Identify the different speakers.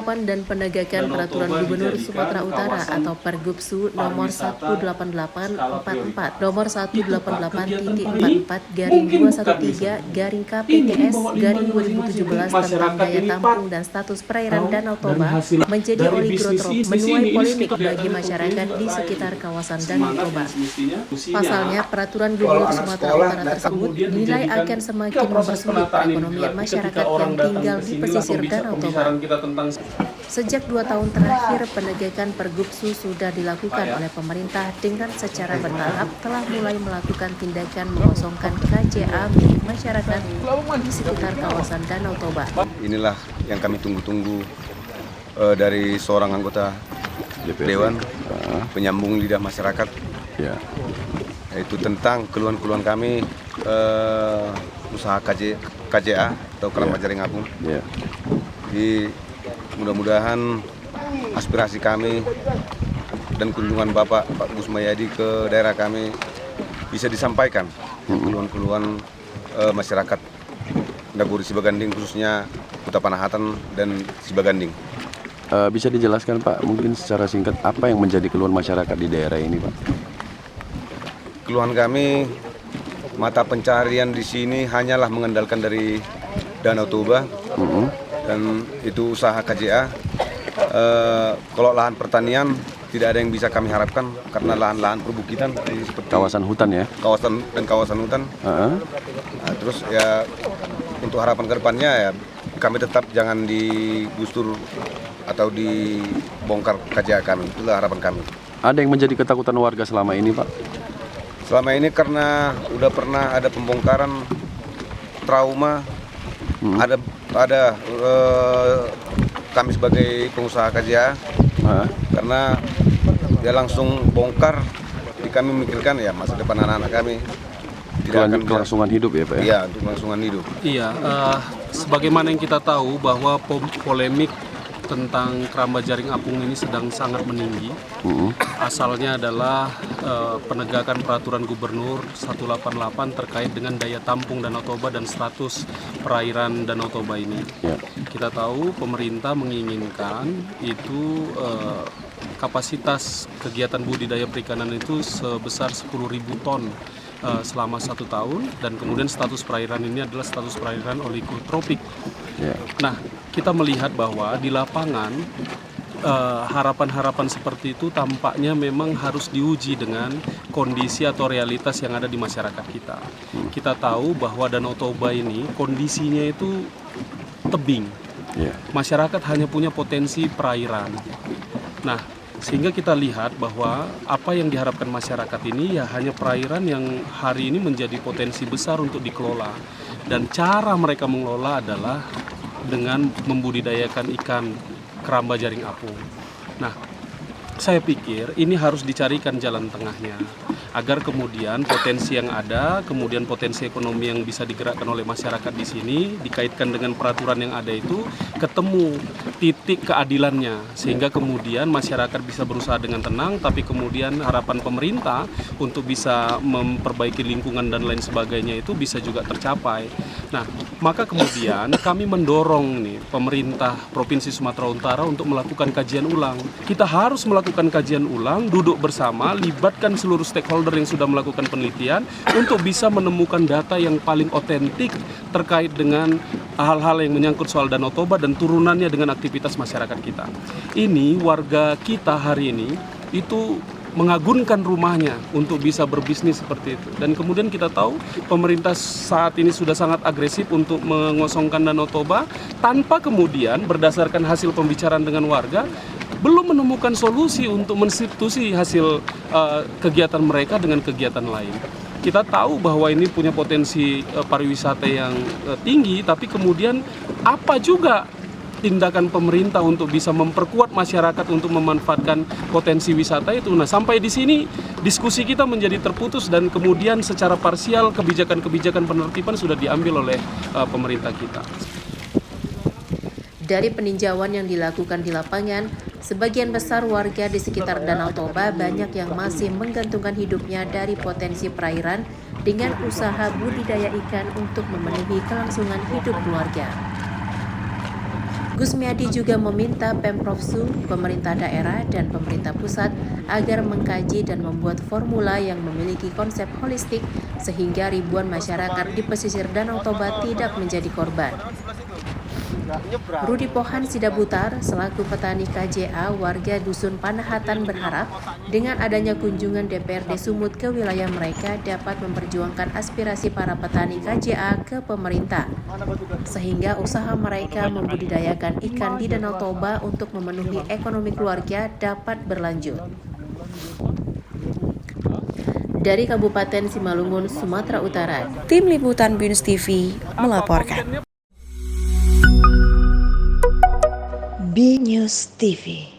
Speaker 1: penerapan dan penegakan peraturan Gubernur Sumatera Utara atau Pergubsu nomor 18844 nomor 188-213-KPTS-2017 tentang daya tampung dan status perairan Danau Toba menjadi oligotrop menuai polemik bagi masyarakat di sekitar kawasan Danau Toba. Pasalnya, peraturan Gubernur Sumatera Utara tersebut dinilai akan semakin mempersulit perekonomian masyarakat yang tinggal di pesisir Danau Toba. Sejak 2 tahun terakhir, penegakan Pergubsu sudah dilakukan oleh pemerintah dengan secara bertahap telah mulai melakukan tindakan mengosongkan KJA milik masyarakat di sekitar kawasan Danau Toba.
Speaker 2: Inilah yang kami tunggu-tunggu dari seorang anggota Dewan penyambung lidah masyarakat, yaitu tentang keluhan-keluhan kami usaha KJA atau Keramba Jaring Apung. Di mudah-mudahan aspirasi kami dan kunjungan Bapak Gus Mayadi ke daerah kami bisa disampaikan keluhan-keluhan masyarakat Naguri Sibaganding, khususnya Kuta Panahatan dan Sibaganding.
Speaker 3: Bisa dijelaskan Pak, mungkin secara singkat apa yang menjadi keluhan masyarakat di daerah ini Pak?
Speaker 2: Keluhan kami, mata pencarian di sini hanyalah mengandalkan dari Danau Toba dan itu usaha KJA. Kalau lahan pertanian tidak ada yang bisa kami harapkan karena lahan-lahan perbukitan seperti
Speaker 3: Kawasan hutan ya?
Speaker 2: Kawasan hutan. Nah, terus ya untuk harapan kedepannya ya kami tetap jangan digusur atau dibongkar KJA kami. Itulah harapan kami. Ada
Speaker 3: yang menjadi ketakutan warga selama ini Pak?
Speaker 2: Selama ini karena udah pernah ada pembongkaran, trauma, ada kami sebagai pengusaha KJA, karena dia langsung bongkar, jadi kami memikirkan ya masa depan anak-anak kami.
Speaker 3: Kelangsungan hidup ya Pak ya?
Speaker 2: Iya, untuk kelangsungan hidup.
Speaker 4: Iya, sebagaimana yang kita tahu bahwa polemik tentang Keramba Jaring Apung ini sedang sangat meninggi. Asalnya adalah penegakan peraturan Gubernur 188 terkait dengan daya tampung Danau Toba dan status perairan Danau Toba ini. Kita tahu pemerintah menginginkan itu kapasitas kegiatan budidaya perikanan itu sebesar 10.000 ton selama 1 tahun, dan kemudian status perairan ini adalah status perairan oligotropik. Nah, kita melihat bahwa di lapangan harapan-harapan seperti itu tampaknya memang harus diuji dengan kondisi atau realitas yang ada di masyarakat kita. Kita tahu bahwa Danau Toba ini kondisinya itu tebing. Masyarakat hanya punya potensi perairan. Nah, sehingga kita lihat bahwa apa yang diharapkan masyarakat ini ya hanya perairan yang hari ini menjadi potensi besar untuk dikelola. Dan cara mereka mengelola adalah dengan membudidayakan ikan keramba jaring apung. Nah, saya pikir ini harus dicarikan jalan tengahnya agar kemudian potensi yang ada, kemudian potensi ekonomi yang bisa digerakkan oleh masyarakat di sini dikaitkan dengan peraturan yang ada itu ketemu titik keadilannya, sehingga kemudian masyarakat bisa berusaha dengan tenang, tapi kemudian harapan pemerintah untuk bisa memperbaiki lingkungan dan lain sebagainya itu bisa juga tercapai. Nah, maka kemudian kami mendorong nih pemerintah Provinsi Sumatera Utara untuk melakukan kajian ulang. Kita harus melakukan kajian ulang, duduk bersama, libatkan seluruh stakeholder yang sudah melakukan penelitian untuk bisa menemukan data yang paling otentik terkait dengan hal-hal yang menyangkut soal Danau Toba dan turunannya dengan aktivitas masyarakat kita. Ini warga kita hari ini itu mengagunkan rumahnya untuk bisa berbisnis seperti itu. Dan kemudian kita tahu pemerintah saat ini sudah sangat agresif untuk mengosongkan Danau Toba tanpa kemudian berdasarkan hasil pembicaraan dengan warga belum menemukan solusi untuk mensubstitusi hasil kegiatan mereka dengan kegiatan lain. Kita tahu bahwa ini punya potensi pariwisata yang tinggi, tapi kemudian apa juga tindakan pemerintah untuk bisa memperkuat masyarakat untuk memanfaatkan potensi wisata itu. Nah, sampai di sini diskusi kita menjadi terputus dan kemudian secara parsial kebijakan-kebijakan penertiban sudah diambil oleh pemerintah kita.
Speaker 1: Dari peninjauan yang dilakukan di lapangan, sebagian besar warga di sekitar Danau Toba banyak yang masih menggantungkan hidupnya dari potensi perairan dengan usaha budidaya ikan untuk memenuhi kelangsungan hidup keluarga. Gusmiadi juga meminta Pemprov Su, pemerintah daerah, dan pemerintah pusat agar mengkaji dan membuat formula yang memiliki konsep holistik sehingga ribuan masyarakat di pesisir Danau Toba tidak menjadi korban. Rudi Pohan Sidabutar, selaku petani KJA warga Dusun Panahatan berharap dengan adanya kunjungan DPRD Sumut ke wilayah mereka dapat memperjuangkan aspirasi para petani KJA ke pemerintah, sehingga usaha mereka membudidayakan ikan di Danau Toba untuk memenuhi ekonomi keluarga dapat berlanjut. Dari Kabupaten Simalungun, Sumatera Utara, Tim Liputan BINUS TV melaporkan.
Speaker 5: BINUS TV.